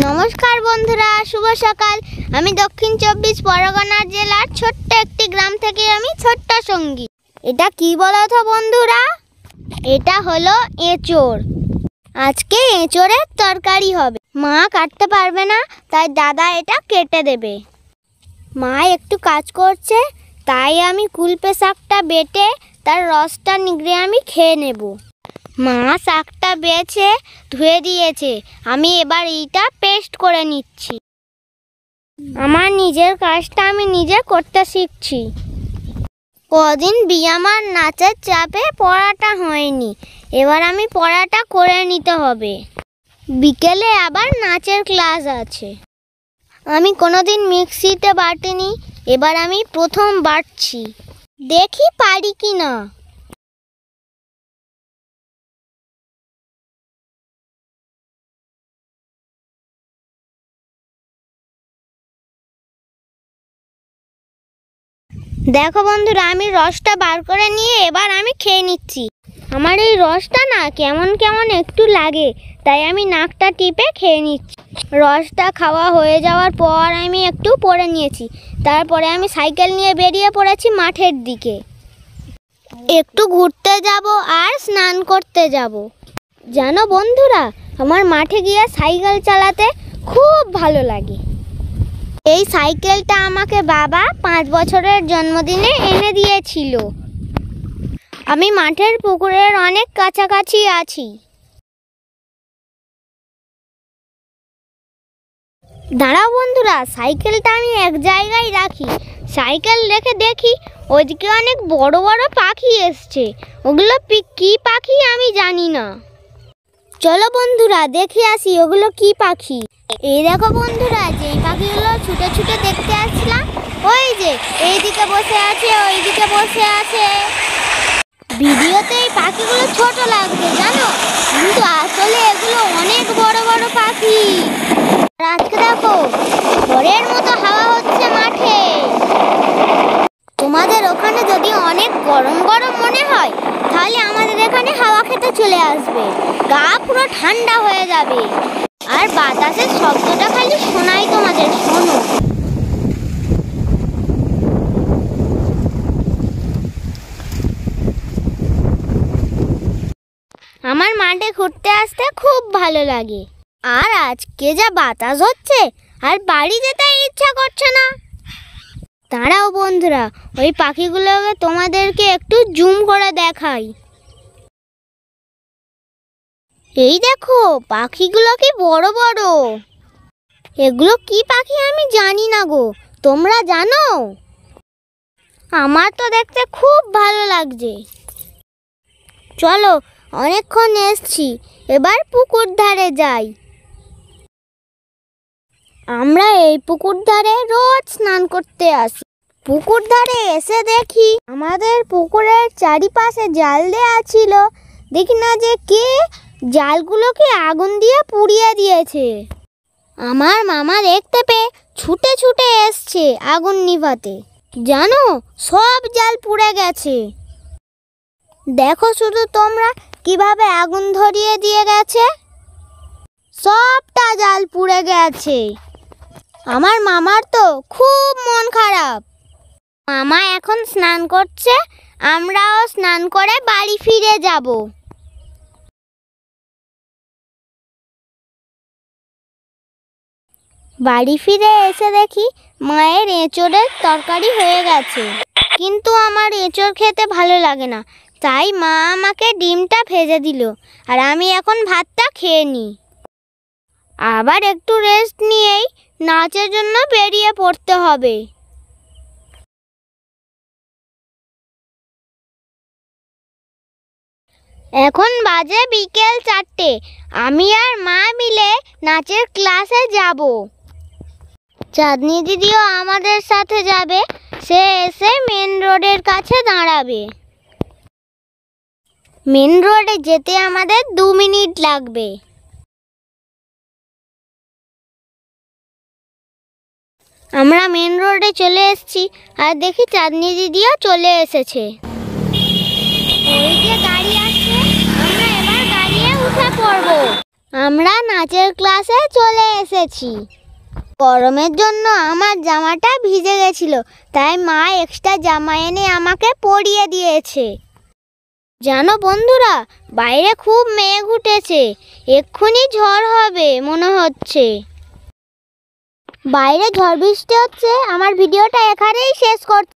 নমস্কার বন্ধুরা, শুভ সকাল। আমি দক্ষিণ 24 পরগনা জেলার ছোট্ট একটি গ্রাম থেকে আমি ছোট্ট সঙ্গী। এটা কি বলো তো বন্ধুরা? এটা হলো এঁচোড়। আজকে এঁচোড়ের তরকারি হবে। মা কাটতে পারবে না, তাই দাদা এটা কেটে দেবে। মা একটু কাজ করছে, তাই আমি কুলপে শাকটা বেটে তার রসটা নিগড়ে আমি খেয়ে নেব। মা শাকটা বেছে ধুয়ে দিয়েছে, আমি এবার এইটা পেস্ট করে নিচ্ছি। আমার নিজের কাজটা আমি নিজে করতে শিখছি। কদিন আমার নাচের চাপে পড়াটা হয়নি, এবার আমি পড়াটা করে নিতে হবে। বিকেলে আবার নাচের ক্লাস আছে। আমি কোনোদিন মিক্সিতে বাটিনি, এবার আমি প্রথম বাটছি, দেখি পারি কি না। দেখো বন্ধুরা, আমি রসটা বার করে নিয়ে এবার আমি খেয়ে নিচ্ছি। আমার এই রসটা না কেমন কেমন একটু লাগে, তাই আমি নাকটা টিপে খেয়ে নিচ্ছি। রসটা খাওয়া হয়ে যাওয়ার পর আমি একটু পড়ে নিয়েছি। তারপরে আমি সাইকেল নিয়ে বেরিয়ে পড়েছি মাঠের দিকে। একটু ঘুরতে যাব আর স্নান করতে যাব। জানো বন্ধুরা, আমার মাঠে গিয়ে সাইকেল চালাতে খুব ভালো লাগে। এই সাইকেলটা আমাকে বাবা 5 বছরের জন্মদিনে এনে দিয়েছিল। আমি মাঠের পুকুরের অনেক কাছাকাছি আছি। দাঁড়াও বন্ধুরা, সাইকেলটা আমি এক জায়গায় রাখি। সাইকেল রেখে দেখি ওইদিকে অনেক বড় বড় পাখি এসছে। ওগুলো কি পাখি আমি জানি না। চলো বন্ধুরা দেখে আসি ওগুলো কি পাখি। এই দেখো বন্ধুরা, যেই পাখিগুলো ছুটে ছুটে দেখতে আসলাম, ওই যে এইদিকে বসে আছে, ওইদিকে বসে আছে। ভিডিওতে এই পাখিগুলো ছোট লাগছে জানো, কিন্তু আসলে এগুলো অনেক বড় বড় পাখি। আর আজকে দেখো ঝড়ের মতো হাওয়া হচ্ছে মাঠে। তোমাদের ওখানে যদি অনেক গরম গরম মনে হয়, তাহলে আমাদের এখানে হাওয়া খেতে চলে আসবে। গা পুরো ঠান্ডা হয়ে যাবে, আর বাতাসের শব্দটা খালি শোনাই তোমাদের। শোনো, আমার মাঠে ঘুরতে আসতে খুব ভালো লাগে। আর আজকে যা বাতাস হচ্ছে, আর বাড়ি যেতে ইচ্ছা করছে না। দাঁড়াও বন্ধুরা, ওই পাখিগুলোকে তোমাদেরকে একটু জুম করে দেখাই। এই দেখো পাখিগুলো কি বড় বড়। এগুলো কি পাখি আমি জানি না গো, তোমরা জানো? আমার তো দেখতে খুব ভালো লাগছে। চলো, অনেকক্ষণ এসছি, এবার পুকুর ধারে যাই। আমরা এই পুকুর ধারে রোজ স্নান করতে আসি। পুকুর ধারে এসে দেখি আমাদের পুকুরের চারিপাশে জাল দেয়া ছিল। দেখি না যে কে জালগুলোকে আগুন দিয়ে পুড়িয়ে দিয়েছে। আমার মামা দেখতে পেয়ে ছুটে ছুটে এসছে আগুন নিভাতে। জানো, সব জাল পুড়ে গেছে। দেখো শুধু তোমরা কিভাবে আগুন ধরিয়ে দিয়ে গেছে। সবটা জাল পুড়ে গেছে। আমার মামার তো খুব মন খারাপ। মামা এখন স্নান করছে, আমরাও স্নান করে বাড়ি ফিরে যাব। বাড়ি ফিরে এসে দেখি মায়ের এঁচোড়ের তরকারি হয়ে গেছে, কিন্তু আমার এঁচোড় খেতে ভালো লাগে না, তাই মা আমাকে ডিমটা ভেজে দিল, আর আমি এখন ভাতটা খেয়ে নিই। আবার একটু রেস্ট নিয়েই নাচের জন্য বেরিয়ে পড়তে হবে। এখন বাজে বিকেল 4টে। আমি আর মা মিলে নাচের ক্লাসে যাব। চাঁদনি দিদিও আমাদের সাথে যাবে। সে এসে মেন রোডের কাছে দাঁড়াবে। মেন রোডে যেতে আমাদের 2 মিনিট লাগবে। আমরা মেন রোডে চলে এসেছি, আর দেখি চাঁদনি দিদিও চলে এসেছে। ওই যে গাড়ি আসছে, আমরা এবার গাড়িতে উঠে পড়ব। আমরা নাচের ক্লাসে চলে এসেছি। গরমের জন্য আমার জামাটা ভিজে গেছিল, তাই মা এক্সট্রা জামা এনে আমাকে পরিয়ে দিয়েছে। জানো বন্ধুরা, বাইরে খুব মেঘ উঠেছে, এক্ষুনি ঝড় হবে মনে হচ্ছে। বাইরে ঝড় বৃষ্টি হচ্ছে। আমার ভিডিওটা এখানেই শেষ করছি।